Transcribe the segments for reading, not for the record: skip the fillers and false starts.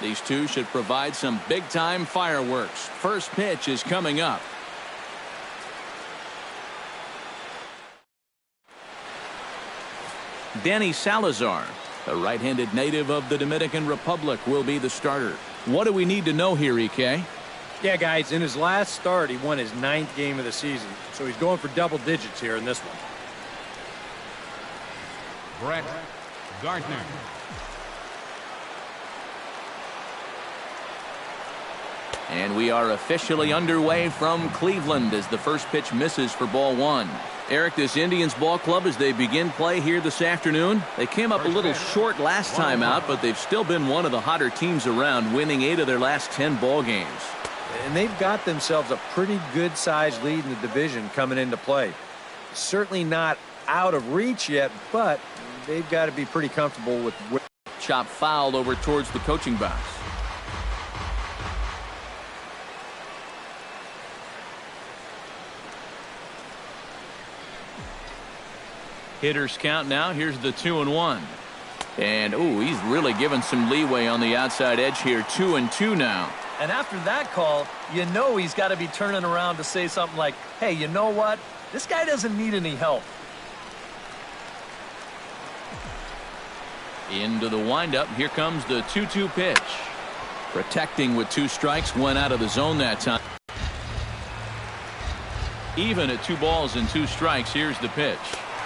These two should provide some big-time fireworks. First pitch is coming up. Danny Salazar, a right-handed native of the Dominican Republic, will be the starter. What do we need to know here, EK? Yeah, guys, in his last start, he won his 9th game of the season, so he's going for double digits here in this one. Brett Gardner. And we are officially underway from Cleveland as the first pitch misses for ball one. Eric, this Indians ball club, as they begin play here this afternoon, they came up a little short last time out, but they've still been one of the hotter teams around, winning 8 of their last 10 ball games. And they've got themselves a pretty good-sized lead in the division coming into play. Certainly not out of reach yet, but they've got to be pretty comfortable with. Chop fouled over towards the coaching box. Hitters count now. Here's the 2-1. And, ooh, he's really given some leeway on the outside edge here. 2-2 now. And after that call, you know he's got to be turning around to say something like, hey, you know what? This guy doesn't need any help. Into the windup. Here comes the 2-2 pitch. Protecting with 2 strikes. Went out of the zone that time. Even at 2 balls and 2 strikes. Here's the pitch.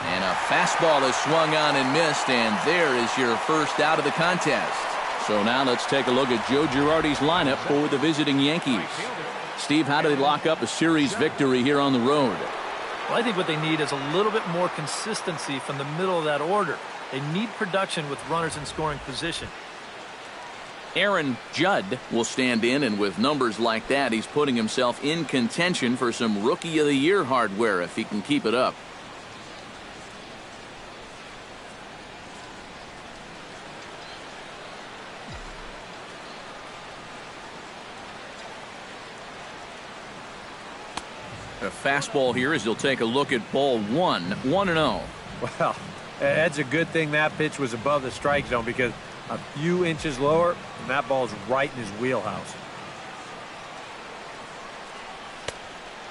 And a fastball is swung on and missed, and there is your first out of the contest. So now let's take a look at Joe Girardi's lineup for the visiting Yankees. Steve, how do they lock up a series victory here on the road? Well, I think what they need is a little bit more consistency from the middle of that order. They need production with runners in scoring position. Aaron Judd will stand in, and with numbers like that, he's putting himself in contention for some Rookie of the Year hardware if he can keep it up. A fastball here as he'll take a look at ball 1. 1-0. Well, that's a good thing that pitch was above the strike zone, because a few inches lower and that ball's right in his wheelhouse.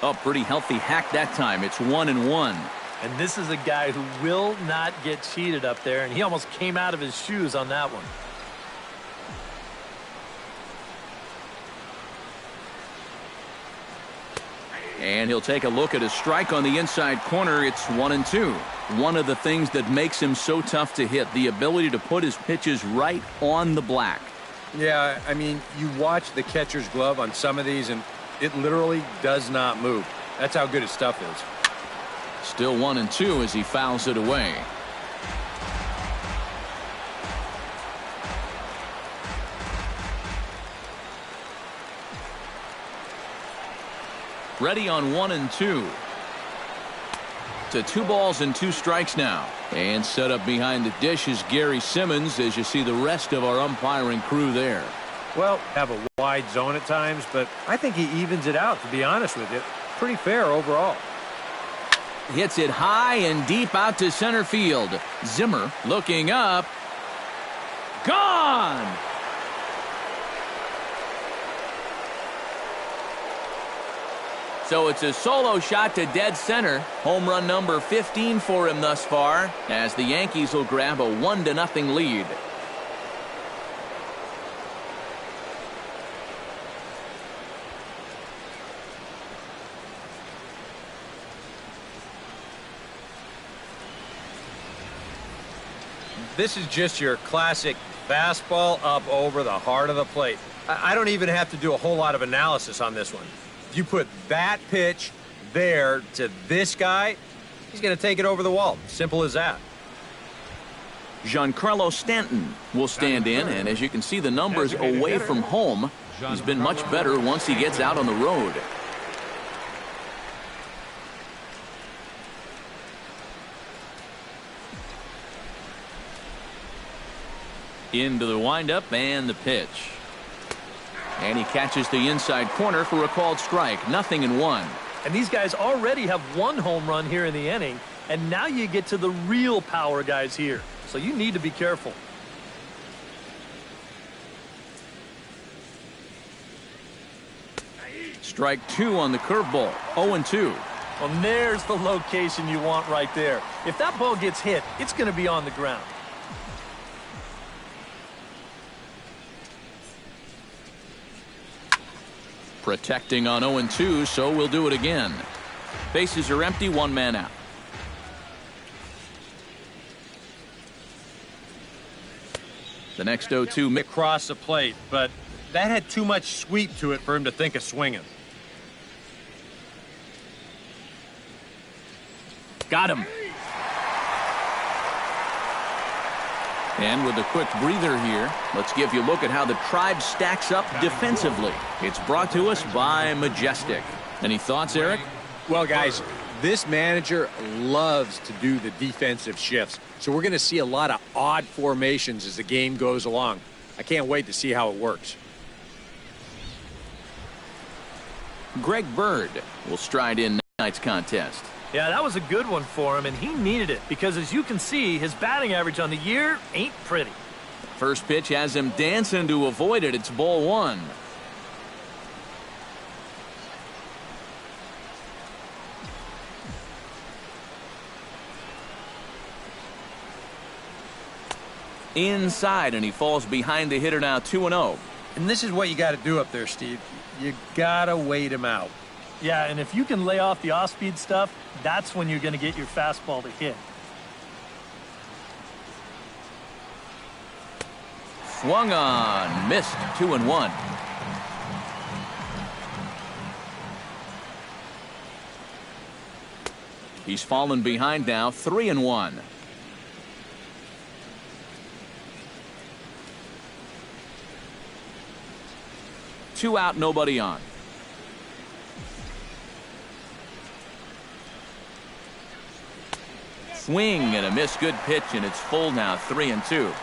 Oh, pretty healthy hack that time. It's 1-1. And this is a guy who will not get cheated up there, and he almost came out of his shoes on that one. And he'll take a look at a strike on the inside corner. It's 1-2. One of the things that makes him so tough to hit, the ability to put his pitches right on the black. Yeah, I mean, you watch the catcher's glove on some of these, and it literally does not move. That's how good his stuff is. Still 1-2 as he fouls it away. Ready on 1-2. To 2 balls and 2 strikes now. And set up behind the dish is Gary Simmons, as you see the rest of our umpiring crew there. Well, have a wide zone at times, but I think he evens it out, to be honest with you. Pretty fair overall. Hits it high and deep out to center field. Zimmer looking up. Gone! So it's a solo shot to dead center. Home run number 15 for him thus far, as the Yankees will grab a 1-0 lead. This is just your classic fastball up over the heart of the plate. I don't even have to do a whole lot of analysis on this one. You put that pitch there to this guy, he's going to take it over the wall. Simple as that. Giancarlo Stanton will stand in, and as you can see the numbers away from home, he's been much better once he gets out on the road. Into the windup and the pitch. And he catches the inside corner for a called strike. 0-1. And these guys already have 1 home run here in the inning, and now you get to the real power guys here. So you need to be careful. Strike 2 on the curveball. 0-2. Well, there's the location you want right there. If that ball gets hit, it's going to be on the ground. Protecting on 0-2, so we'll do it again. Bases are empty, one man out. The next 0-2 Across the plate, but that had too much sweep to it for him to think of swinging. Got him. And with a quick breather here, let's give you a look at how the Tribe stacks up defensively. It's brought to us by Majestic. Any thoughts, Eric? Well, guys, this manager loves to do the defensive shifts. So we're going to see a lot of odd formations as the game goes along. I can't wait to see how it works. Greg Bird will stride in tonight's contest. Yeah, that was a good one for him, and he needed it because, as you can see, his batting average on the year ain't pretty. First pitch has him dancing to avoid it. It's ball one. Inside, and he falls behind the hitter now 2-0. And this is what you got to do up there, Steve. You got to wait him out. Yeah, and if you can lay off the off-speed stuff, that's when you're going to get your fastball to hit. Swung on, missed, 2-1. He's fallen behind now, 3-1. Two out, nobody on. Swing and a miss, good pitch, and it's full now, 3-2.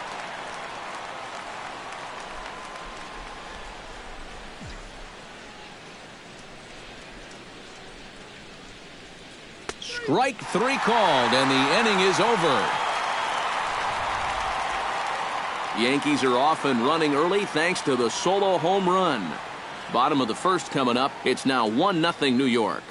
Strike 3 called, and the inning is over. Yankees are off and running early thanks to the solo home run. Bottom of the first coming up. It's now 1-0 New York.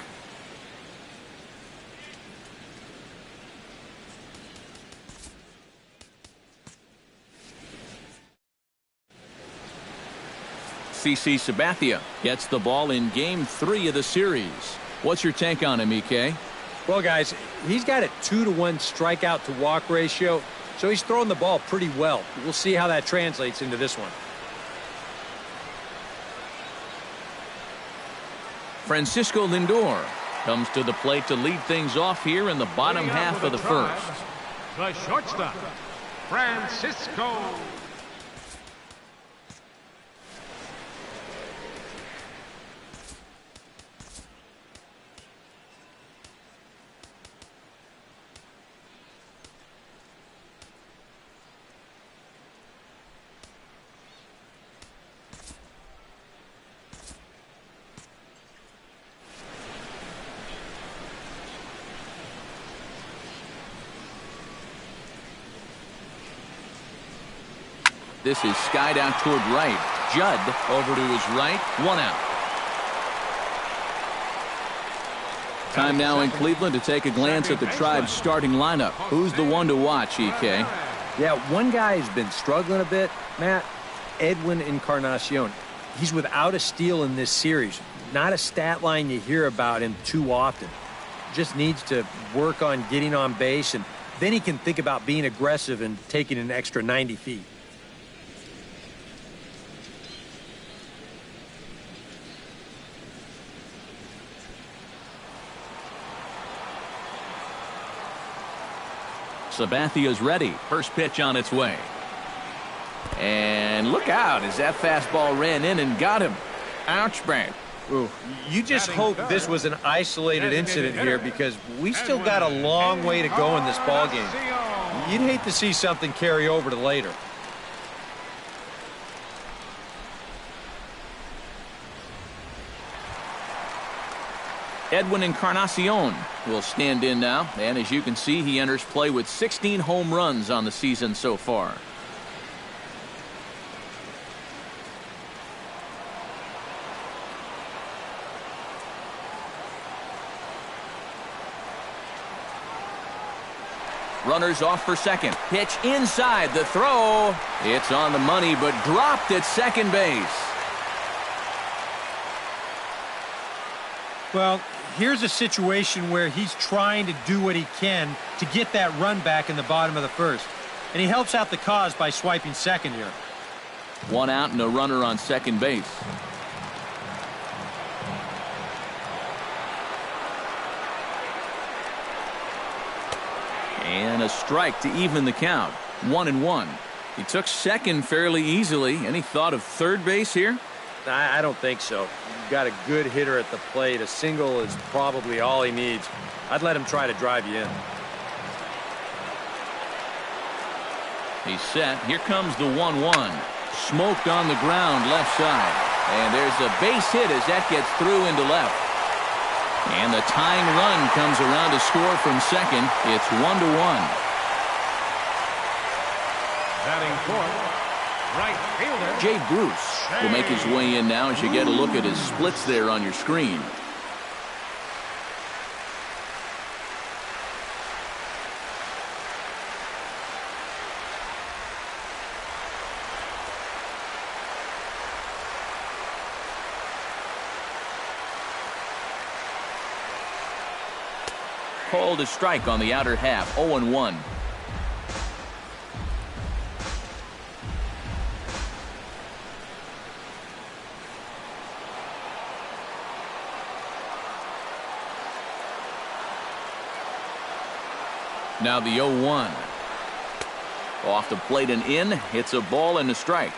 CC Sabathia gets the ball in Game 3 of the series. What's your take on him, EK? Well, guys, he's got a 2-to-1 strikeout to walk ratio, so he's throwing the ball pretty well. We'll see how that translates into this one. Francisco Lindor comes to the plate to lead things off here in the bottom half of the first. The shortstop, Francisco. This is skied out toward right. Judd over to his right. 1 out. Time now in Cleveland to take a glance at the Tribe's starting lineup. Who's the one to watch, EK? Yeah, one guy has been struggling a bit, Matt. Edwin Encarnacion. He's without a steal in this series. Not a stat line you hear about him too often. Just needs to work on getting on base, and then he can think about being aggressive and taking an extra 90 feet. Sabathia's ready. First pitch on its way. And look out as that fastball ran in and got him. Ouch, man. Ooh, you just hope this was an isolated incident here, because we still got a long way to go in this ball game. You'd hate to see something carry over to later. Edwin Encarnacion will stand in now, and as you can see, he enters play with 16 home runs on the season so far. Runners off for second. Pitch inside. The throw. It's on the money, but dropped at second base. Well, here's a situation where he's trying to do what he can to get that run back in the bottom of the first. And he helps out the cause by swiping second here. One out and a runner on second base. And a strike to even the count. 1-1. He took second fairly easily. Any thought of third base here? I don't think so. You've got a good hitter at the plate. A single is probably all he needs. I'd let him try to drive you in. He's set. Here comes the 1-1. Smoked on the ground left side. And there's a base hit as that gets through into left. And the tying run comes around to score from second. It's 1-1. Batting fourth, right fielder Jay Bruce will make his way in now as you get a look at his splits there on your screen. Called a strike on the outer half. 0-1. Now the 0-1. Off the plate and in. It's a ball and a strike.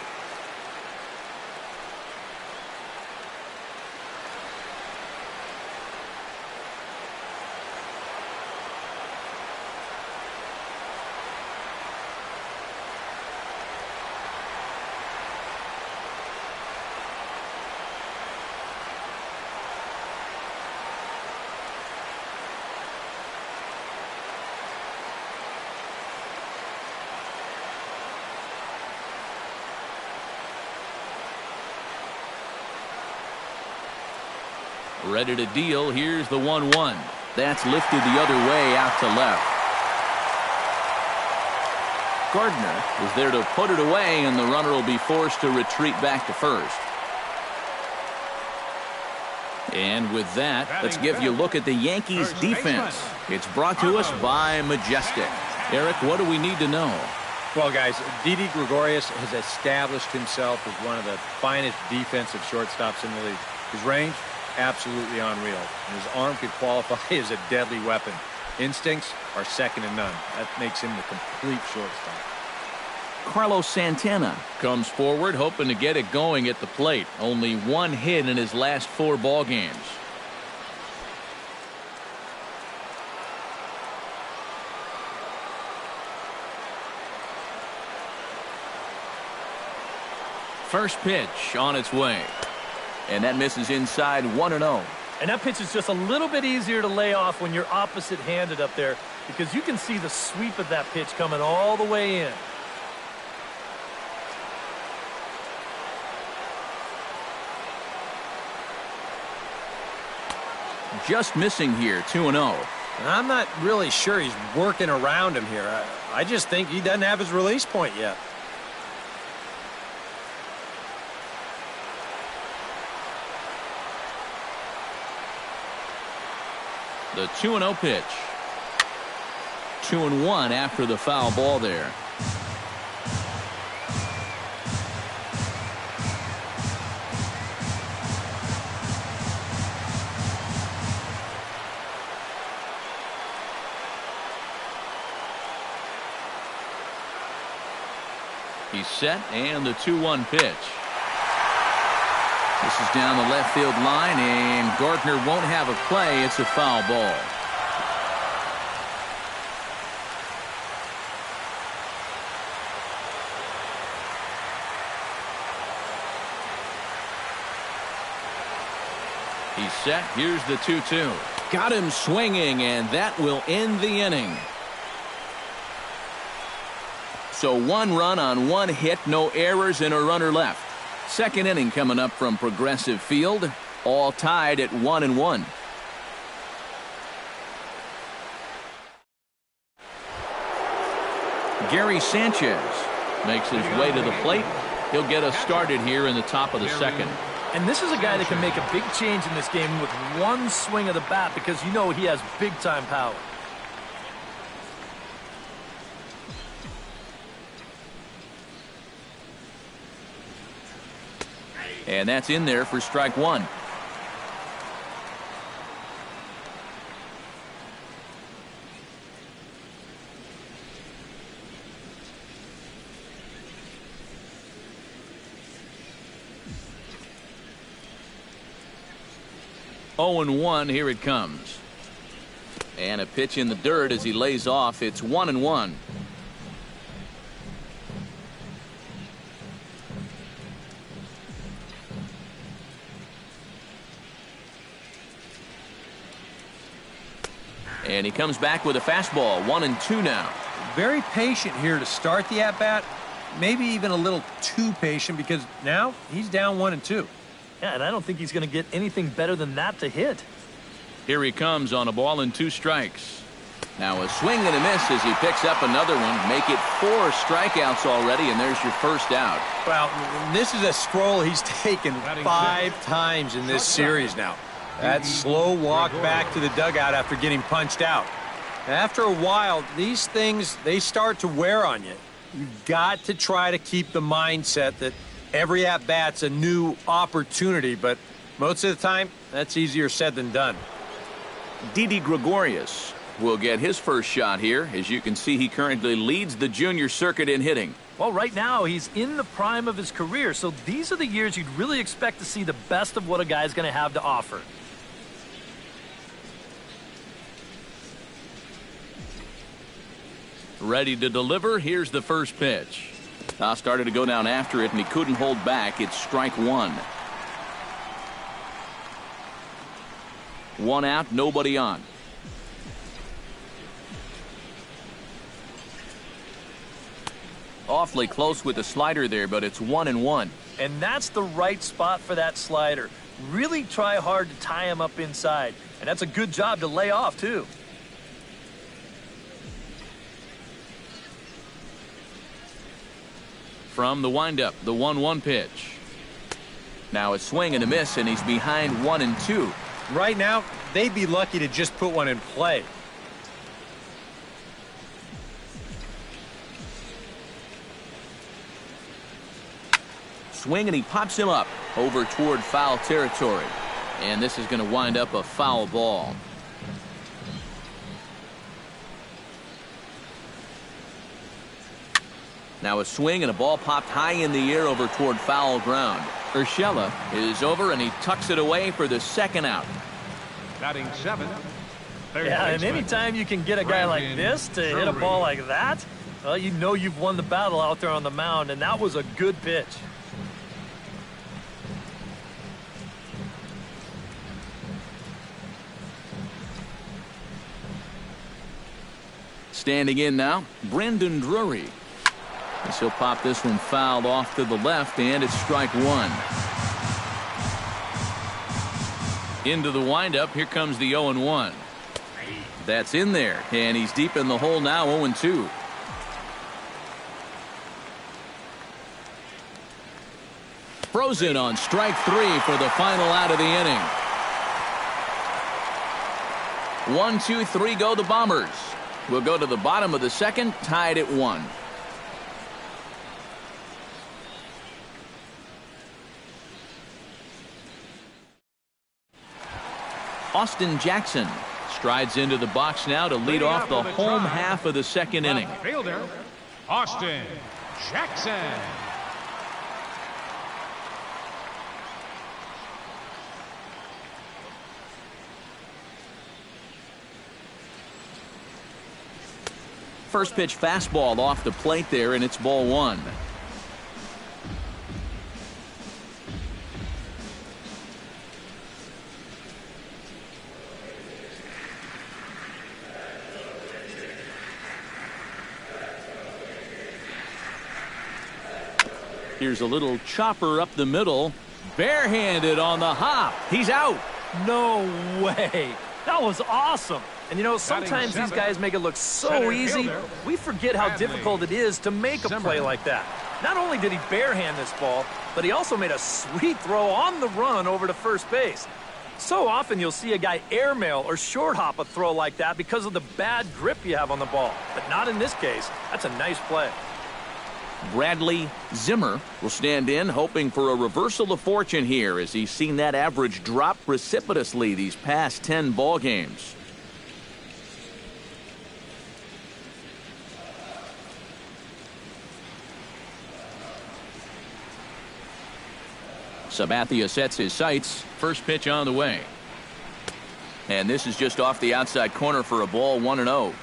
Ready to deal. Here's the 1-1. That's lifted the other way out to left. Gardner is there to put it away, and the runner will be forced to retreat back to first. And with that, let's give you a look at the Yankees defense. It's brought to us by Majestic. Eric, what do we need to know? Well, guys, Didi Gregorius has established himself as one of the finest defensive shortstops in the league. His range, absolutely unreal. And his arm could qualify as a deadly weapon. Instincts are second to none. That makes him the complete shortstop. Carlos Santana comes forward hoping to get it going at the plate. Only one hit in his last 4 ball games. First pitch on its way. And that misses inside 1-0. And that pitch is just a little bit easier to lay off when you're opposite-handed up there, because you can see the sweep of that pitch coming all the way in. Just missing here, 2-0. And I'm not really sure he's working around him here. I just think he doesn't have his release point yet. The 2-0 pitch. 2-1 after the foul ball there. He's set, and the 2-1 pitch. This is down the left field line, and Gardner won't have a play. It's a foul ball. He's set. Here's the 2-2. Got him swinging, and that will end the inning. So 1 run on 1 hit, no errors, and a runner left. Second inning coming up from Progressive Field, all tied at 1-1. Gary Sanchez makes his way to the plate. He'll get us started here in the top of the second. And this is a guy that can make a big change in this game with one swing of the bat, because you know he has big-time power. And that's in there for strike one. Oh and 1, here it comes. And a pitch in the dirt as he lays off. It's 1-1. And he comes back with a fastball. 1-2 now. Very patient here to start the at-bat. Maybe even a little too patient, because now he's down 1-2. Yeah, and I don't think he's going to get anything better than that to hit. Here he comes on a ball and 2 strikes. Now a swing and a miss as he picks up another one. Make it 4 strikeouts already, and there's your first out. Well, this is a stroll he's taken 5 times in this series now. That slow walk back to the dugout after getting punched out. After a while, these things, they start to wear on you. You've got to try to keep the mindset that every at-bat's a new opportunity, but most of the time, that's easier said than done. Didi Gregorius will get his first shot here. As you can see, he currently leads the junior circuit in hitting. Well, right now, he's in the prime of his career, so these are the years you'd really expect to see the best of what a guy's going to have to offer. Ready to deliver. Here's the first pitch. Started to go down after it, and he couldn't hold back. It's strike one. 1 out, nobody on. Awfully close with the slider there, but it's 1-1. And that's the right spot for that slider. Really try hard to tie him up inside. And that's a good job to lay off, too. From the windup, the 1-1 pitch. Now a swing and a miss, and he's behind 1-2. Right now, they'd be lucky to just put one in play. Swing, and he pops him up over toward foul territory. And this is going to wind up a foul ball. Now a swing and a ball popped high in the air over toward foul ground. Urshela is over, and he tucks it away for the second out. Batting 7th. Yeah, and anytime you can get a guy like this to hit a ball like that, well, you know you've won the battle out there on the mound, and that was a good pitch. Standing in now, Brandon Drury. As he'll pop this one fouled off to the left, and it's strike one. Into the windup, here comes the 0-1. That's in there, and he's deep in the hole now, 0-2. Frozen on strike 3 for the final out of the inning. 1, 2, 3 go the Bombers. We'll go to the bottom of the second, tied at 1. Austin Jackson strides into the box now to lead off the home half of the second inning. Fielder, Austin Jackson. First pitch fastball off the plate there, and it's ball 1. Here's a little chopper up the middle. Barehanded on the hop. He's out. No way. That was awesome. And, you know, sometimes these guys make it look so easy, we forget how difficult it is to make a play like that. Not only did he barehand this ball, but he also made a sweet throw on the run over to first base. So often you'll see a guy airmail or short hop a throw like that because of the bad grip you have on the ball. But not in this case. That's a nice play. Bradley Zimmer will stand in, hoping for a reversal of fortune here as he's seen that average drop precipitously these past 10 ball games. Sabathia sets his sights. First pitch on the way. And this is just off the outside corner for a ball, 1-0.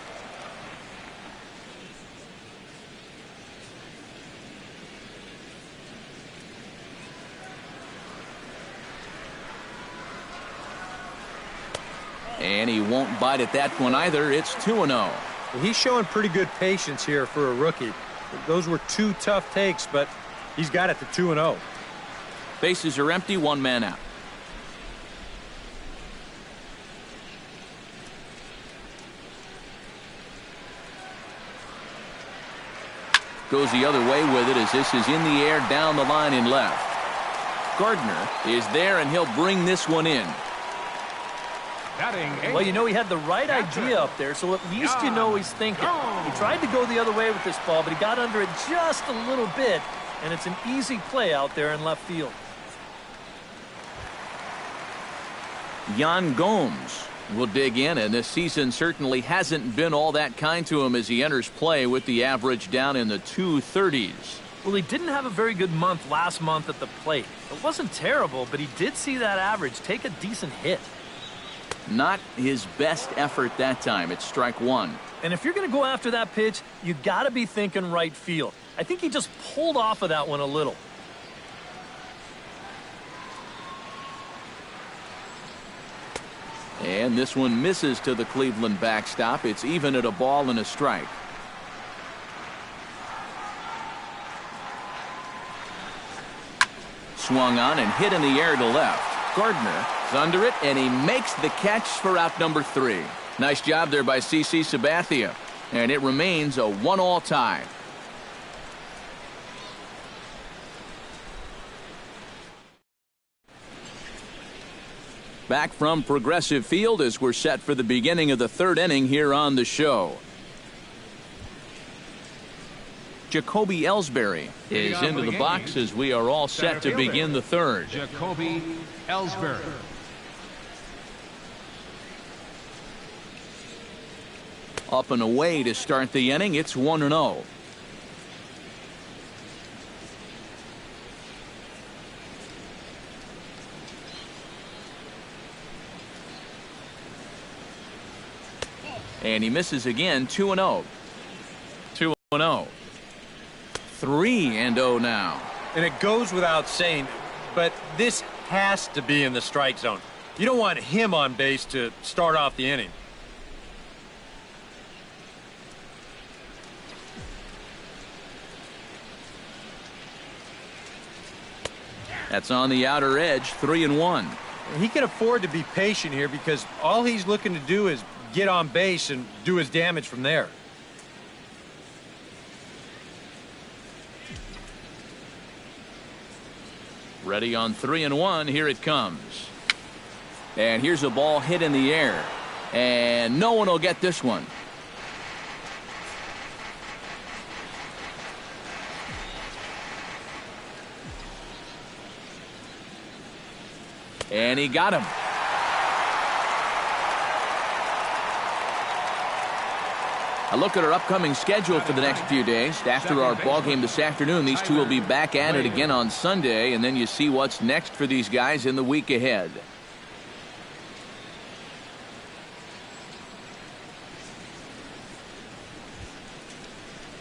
And he won't bite at that one either. It's 2-0. Well, he's showing pretty good patience here for a rookie. Those were two tough takes, but he's got it to 2-0. Bases are empty, one man out. Goes the other way with it as this is in the air down the line in left. Gardner is there and he'll bring this one in. Well, you know, he had the right idea up there, so at least you know he's thinking. He tried to go the other way with this ball, but he got under it just a little bit, and it's an easy play out there in left field. Yan Gomes will dig in, and this season certainly hasn't been all that kind to him as he enters play with the average down in the 230s. Well, he didn't have a very good month last month at the plate. It wasn't terrible, but he did see that average take a decent hit. Not his best effort that time. It's strike one. And if you're going to go after that pitch, you got to be thinking right field. I think he just pulled off of that one a little. And this one misses to the Cleveland backstop. It's even at a ball and a strike. Swung on and hit in the air to left. Gardner is under it, and he makes the catch for out number 3. Nice job there by CC Sabathia. And it remains a 1-all tie. Back from Progressive Field as we're set for the beginning of the 3rd inning here on the show. Jacoby Ellsbury is into the box as we are all set to begin the 3rd. Jacoby Ellsbury. Up and away to start the inning. It's 1-0. And he misses again. 2-0. 2-0. 3-0 now. And it goes without saying, but this has to be in the strike zone. You don't want him on base to start off the inning. That's on the outer edge. 3-1. And he can afford to be patient here because all he's looking to do is get on base and do his damage from there. Ready on 3-1. Here it comes. And here's a ball hit in the air. And no one will get this one. And he got him. A look at our upcoming schedule for the next few days. After our ball game this afternoon, these two will be back at it again on Sunday, and then you see what's next for these guys in the week ahead.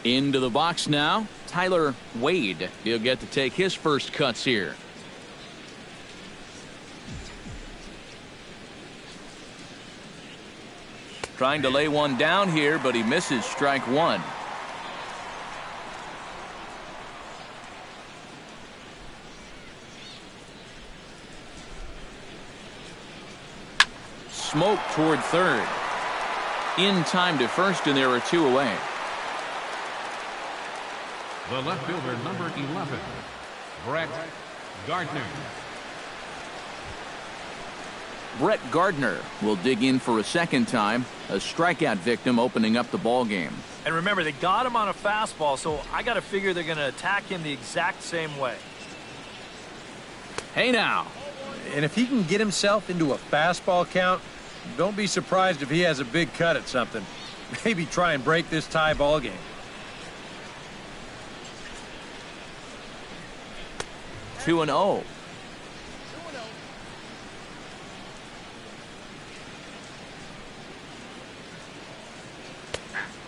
Into the box now, Tyler Wade. He'll get to take his first cuts here. Trying to lay one down here, but he misses. Strike one. Smoke toward third. in time to first, and there are 2 away. The left fielder, number 11, Brett Gardner. Brett Gardner will dig in for a second time, a strikeout victim opening up the ball game. And remember, they got him on a fastball, so I got to figure they're going to attack him the exact same way. Hey now. And if he can get himself into a fastball count, don't be surprised if he has a big cut at something. Maybe try and break this tie ball game. Two and 0.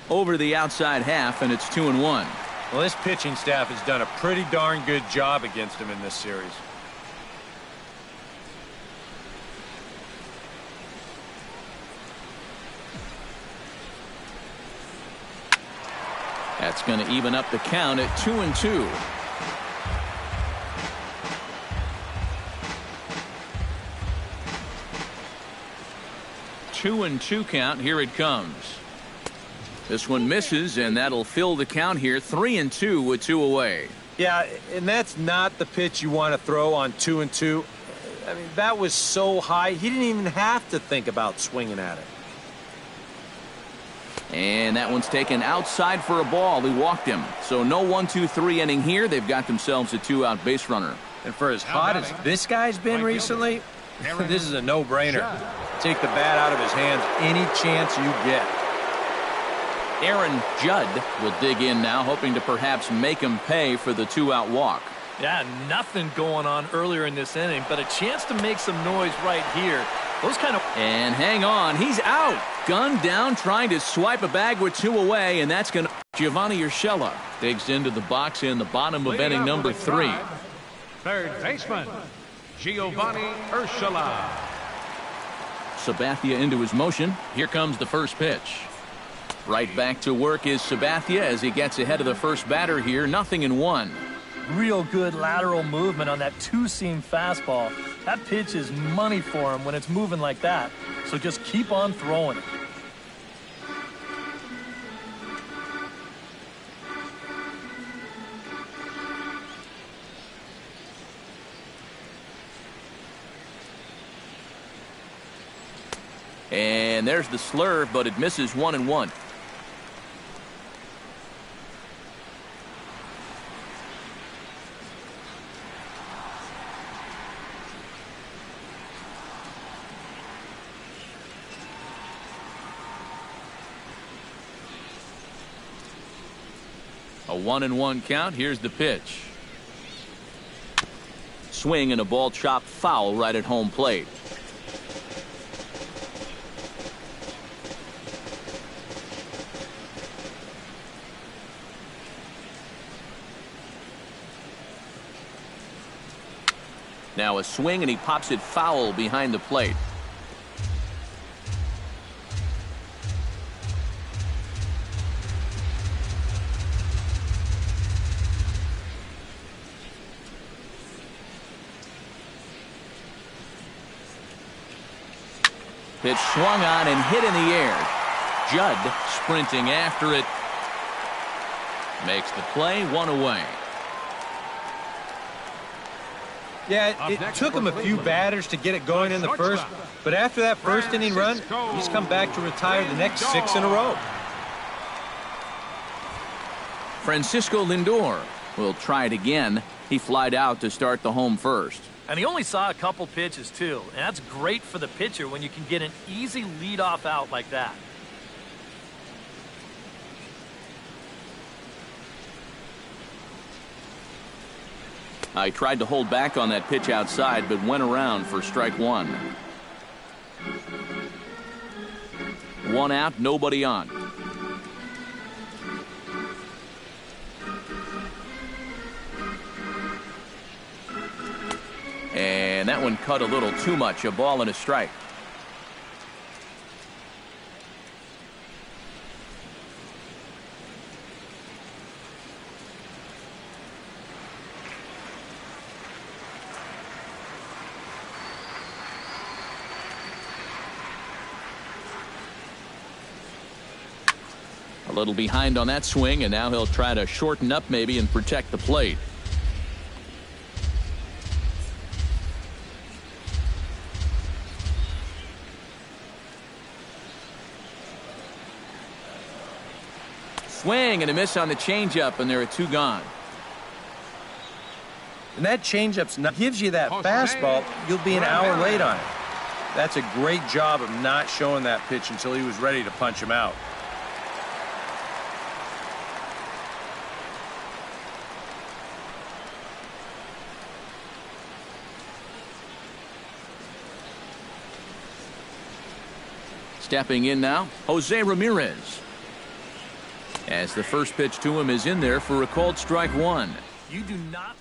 Over the outside half, and it's 2 and 1. Well, this pitching staff has done a pretty darn good job against him in this series. That's going to even up the count at 2 and 2. Two and 2 count. Here it comes. This one misses, and that'll fill the count here. 3 and 2 with 2 away. Yeah, and that's not the pitch you want to throw on 2 and 2. I mean, that was so high, he didn't even have to think about swinging at it. And that one's taken outside for a ball. He walked him. So no 1-2-3 inning here. They've got themselves a 2-out base runner. And for as hot as this guy's been recently, this is a no-brainer. Take the bat out of his hands any chance you get. Aaron Judd will dig in now, hoping to perhaps make him pay for the 2-out walk. Yeah, nothing going on earlier in this inning, but a chance to make some noise right here. Those kind of... And hang on, he's out. Gunned down, trying to swipe a bag with 2 away, and that's going to... Giovanni Urshela digs into the box in the bottom of inning number 3. Third baseman, Giovanni Urshela. Sabathia into his motion. Here comes the first pitch. Right back to work is Sabathia as he gets ahead of the first batter here. 0-1. Real good lateral movement on that 2-seam fastball. That pitch is money for him when it's moving like that. So just keep on throwing it. And there's the slurve, but it misses. 1-1. A 1-1 count. Here's the pitch. Swing and a ball chopped foul right at home plate. Now a swing, and he pops it foul behind the plate. Pitch swung on and hit in the air. Judd sprinting after it. Makes the play. 1 away. Yeah, it took him a few batters to get it going in the first, but after that first inning run, he's come back to retire the next 6 in a row. Francisco Lindor will try it again. He flied out to start the home first. And he only saw a couple pitches, too. And that's great for the pitcher when you can get an easy leadoff out like that. I tried to hold back on that pitch outside, but went around for strike 1. 1 out, nobody on. And that one cut a little too much. A ball and a strike. little behind on that swing, and now he'll try to shorten up maybe and protect the plate. Swing and a miss on the changeup, and there are 2 gone. And that changeup's not gives you that fastball, you'll be an hour late on it. That's a great job of not showing that pitch until he was ready to punch him out. Stepping in now, Jose Ramirez. As the first pitch to him is in there for a called strike 1. You do not